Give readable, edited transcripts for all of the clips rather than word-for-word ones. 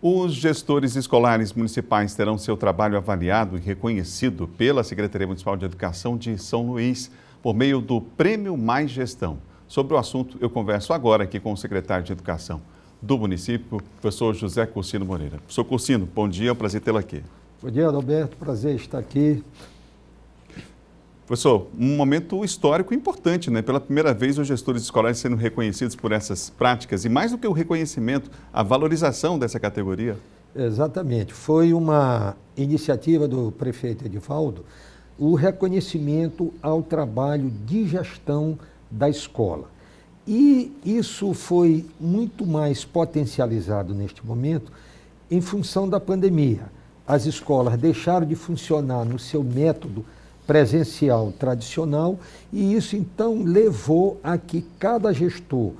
Os gestores escolares municipais terão seu trabalho avaliado e reconhecido pela Secretaria Municipal de Educação de São Luís por meio do Prêmio Mais Gestão. Sobre o assunto, eu converso agora aqui com o secretário de Educação do município, professor José Cursino Moreira. Professor Cursino, bom dia, é um prazer tê-lo aqui. Bom dia, Adalberto, prazer estar aqui. Professor, um momento histórico importante, né? Pela primeira vez, os gestores escolares sendo reconhecidos por essas práticas e, mais do que o reconhecimento, a valorização dessa categoria. Exatamente. Foi uma iniciativa do prefeito Edivaldo, o reconhecimento ao trabalho de gestão da escola. E isso foi muito mais potencializado neste momento em função da pandemia. As escolas deixaram de funcionar no seu método presencial tradicional e isso então levou a que cada gestor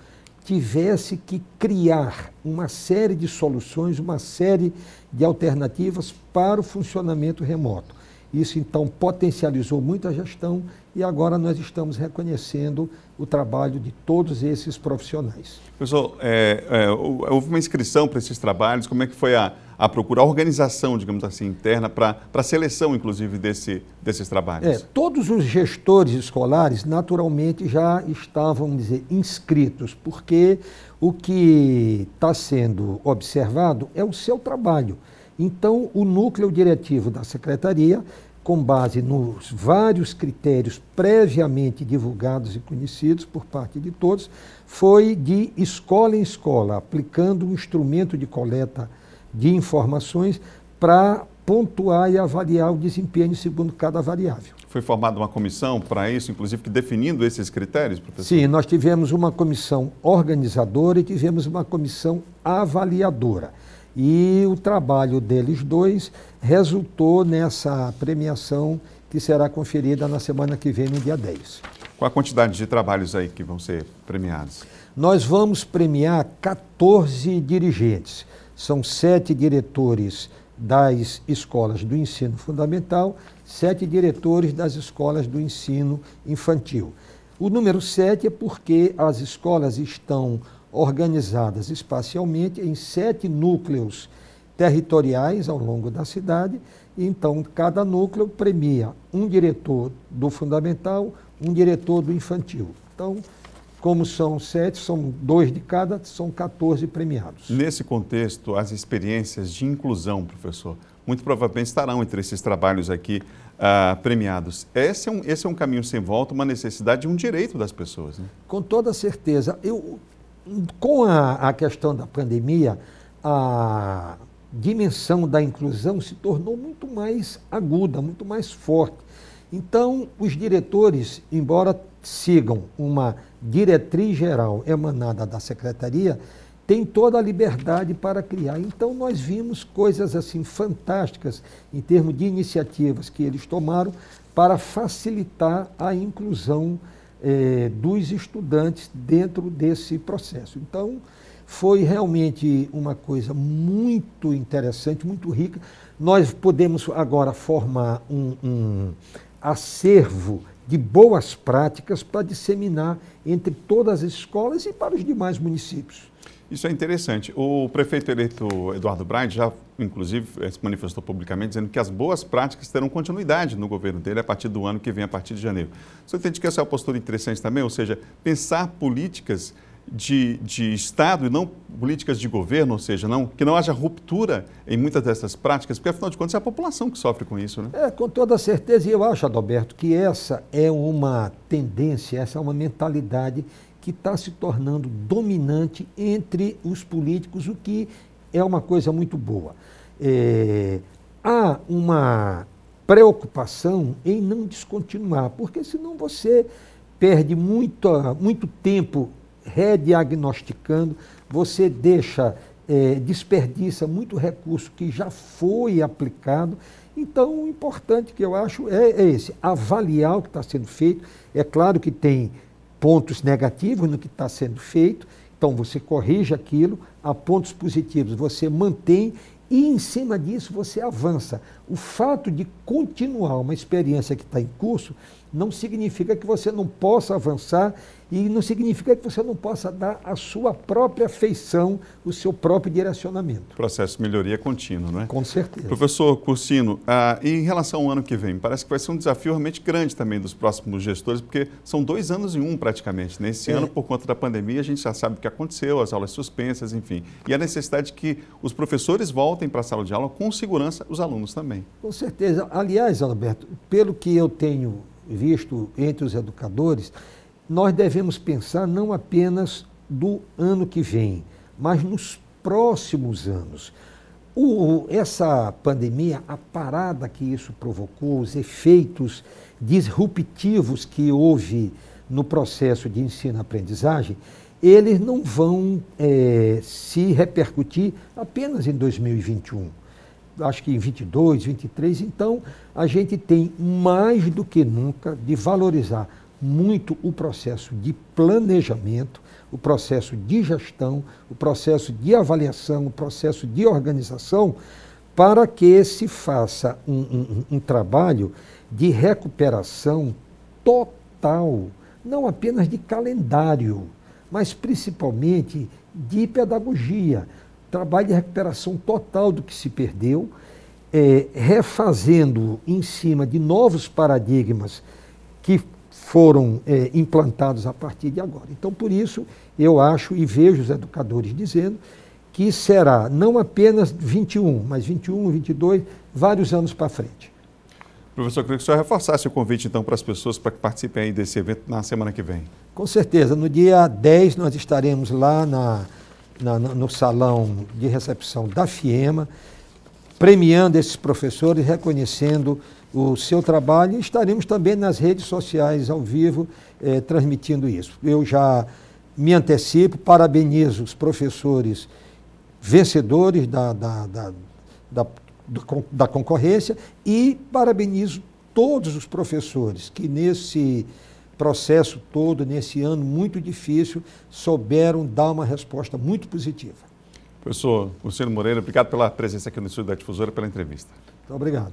tivesse que criar uma série de soluções, uma série de alternativas para o funcionamento remoto. Isso então potencializou muito a gestão e agora nós estamos reconhecendo o trabalho de todos esses profissionais. Professor, houve uma inscrição para esses trabalhos, como é que foi a procura, a organização, digamos assim, interna para a seleção, inclusive, desses trabalhos? Todos os gestores escolares, naturalmente, já estavam, vamos dizer, inscritos, porque o que está sendo observado é o seu trabalho. Então, o núcleo diretivo da secretaria, com base nos vários critérios previamente divulgados e conhecidos por parte de todos, foi de escola em escola, aplicando um instrumento de coleta de informações para pontuar e avaliar o desempenho segundo cada variável. Foi formada uma comissão para isso, inclusive, definindo esses critérios, professor? Sim, nós tivemos uma comissão organizadora e tivemos uma comissão avaliadora. E o trabalho deles dois resultou nessa premiação que será conferida na semana que vem, no dia 10. Qual a quantidade de trabalhos aí que vão ser premiados? Nós vamos premiar 14 dirigentes. São 7 diretores das escolas do ensino fundamental, 7 diretores das escolas do ensino infantil. O número 7 é porque as escolas estão organizadas espacialmente em 7 núcleos territoriais ao longo da cidade. Então, cada núcleo premia um diretor do fundamental, um diretor do infantil. Então, como são 7, são 2 de cada, são 14 premiados. Nesse contexto, as experiências de inclusão, muito provavelmente estarão entre esses trabalhos aqui premiados. Esse é um caminho sem volta, uma necessidade e um direito das pessoas, né? Com toda certeza. Com a questão da pandemia, a dimensão da inclusão se tornou muito mais aguda, muito mais forte. Então, os diretores, embora sigam uma diretriz geral emanada da secretaria, têm toda a liberdade para criar. Então, nós vimos coisas assim fantásticas em termos de iniciativas que eles tomaram para facilitar a inclusão dos estudantes dentro desse processo. Então, foi realmente uma coisa muito interessante, muito rica. Nós podemos agora formar um acervo de boas práticas para disseminar entre todas as escolas e para os demais municípios. Isso é interessante. O prefeito eleito Eduardo Braide já, inclusive, se manifestou publicamente dizendo que as boas práticas terão continuidade no governo dele a partir do ano que vem, a partir de janeiro. Você entende que essa é uma postura interessante também? Ou seja, pensar políticas de Estado e não políticas de governo, ou seja, que não haja ruptura em muitas dessas práticas, porque, afinal de contas, é a população que sofre com isso, né? Com toda certeza. E eu acho, Adalberto, que essa é uma tendência, essa é uma mentalidade que está se tornando dominante entre os políticos, o que é uma coisa muito boa. Há uma preocupação em não descontinuar, porque senão você perde muito tempo rediagnosticando, você desperdiça muito recurso que já foi aplicado. Então, o importante que eu acho é esse, avaliar o que está sendo feito. É claro que tem pontos negativos no que está sendo feito, então você corrige aquilo, há pontos positivos, você mantém e, em cima disso, você avança. O fato de continuar uma experiência que está em curso não significa que você não possa avançar e não significa que você não possa dar a sua própria feição, o seu próprio direcionamento. Processo de melhoria contínuo, não é? Com certeza. Professor Cursino, em relação ao ano que vem, parece que vai ser um desafio realmente grande também dos próximos gestores, porque são 2 anos em um praticamente. Nesse ano, por conta da pandemia, a gente já sabe o que aconteceu, as aulas suspensas, enfim. E a necessidade que os professores voltem para a sala de aula com segurança, os alunos também. Com certeza. Aliás, Alberto, pelo que eu tenho visto entre os educadores, nós devemos pensar não apenas do ano que vem, mas nos próximos anos. Essa pandemia, a parada que isso provocou, os efeitos disruptivos que houve no processo de ensino-aprendizagem, eles não vão se repercutir apenas em 2021. Acho que em 22, 23, então a gente tem mais do que nunca de valorizar muito o processo de planejamento, o processo de gestão, o processo de avaliação, o processo de organização, para que se faça um trabalho de recuperação total, não apenas de calendário, mas principalmente de pedagogia. Trabalho de recuperação total do que se perdeu, refazendo em cima de novos paradigmas que foram implantados a partir de agora. Então, por isso, eu acho e vejo os educadores dizendo que será não apenas 21, mas 21, 22, vários anos para frente. Professor, eu queria que o senhor reforçasse o convite, então, para as pessoas para que participem aí desse evento na semana que vem. Com certeza. No dia 10, nós estaremos lá no salão de recepção da FIEMA, premiando esses professores, reconhecendo o seu trabalho, e estaremos também nas redes sociais ao vivo transmitindo isso. Eu já me antecipo, parabenizo os professores vencedores da concorrência e parabenizo todos os professores que nesse processo todo, nesse ano muito difícil, souberam dar uma resposta muito positiva. Professor Cursino Moreira, obrigado pela presença aqui no estúdio da Difusora, pela entrevista. Muito obrigado.